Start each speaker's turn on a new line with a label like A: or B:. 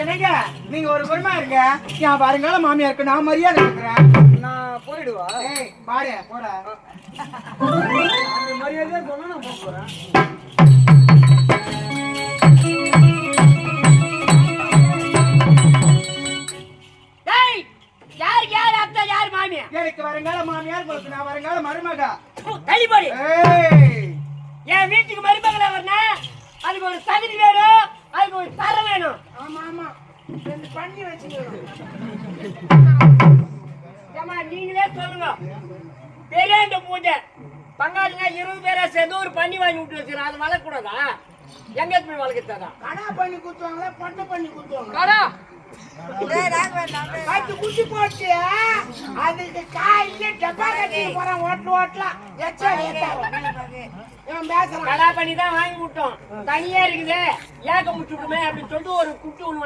A: என்னங்க நீங்க ஒரு குடும்பம் இருங்க. என் வருங்கால மாமியாருக்கு நான் மரியாதை கொடுக்குறேன்.
B: நான் போயிடுவா.
A: ஏய் பாரு போடா.
B: அந்த மரியாதையா சொன்னா நான் போறேன்.
C: டேய் யார் அத்தை யார் மாமியா?
A: எனக்கு வருங்கால மாமியார் உங்களுக்கு நான் வருங்கால மருமக.
C: தள்ளிப்படி.
A: ஏய்
C: என் வீட்டுக்கு மருமகளா வரணும். அதுக்கு ஒரு தகுதி வேணும், அதுக்கு ஒரு தரம் வேணும்.
A: ஆமா ஆமா ரெண்டு பண்ணி வச்சுக்கணும்.
C: ஏமா நீங்களே சொல்லுங்க. பெரிய பூஜை பங்காளிங்க 20 பேரா சேர்ந்து ஒரு பண்ணி வாங்கி விட்டு வச்சுக்கிறோம். அது வளர்க்கூடாதா? எங்க போய் வளர்க்கறதா?
A: கடா பண்ணி குத்துவாங்களா பட்டை பண்ணி குத்துவாங்க?
C: கடா
A: பட்டு குட்டி போட்டு அதுக்கு காயில டப்பா கட்டி போறான். ஓட்டலாம் எச்சா பேசுறான்.
C: கடா பண்ணி தான் வாங்கி விட்டோம். தனியா இருக்குது ஏக்க முடிச்சுட்டுமே அப்படின்னு சொல்லிட்டு ஒரு குட்டி ஒண்ணு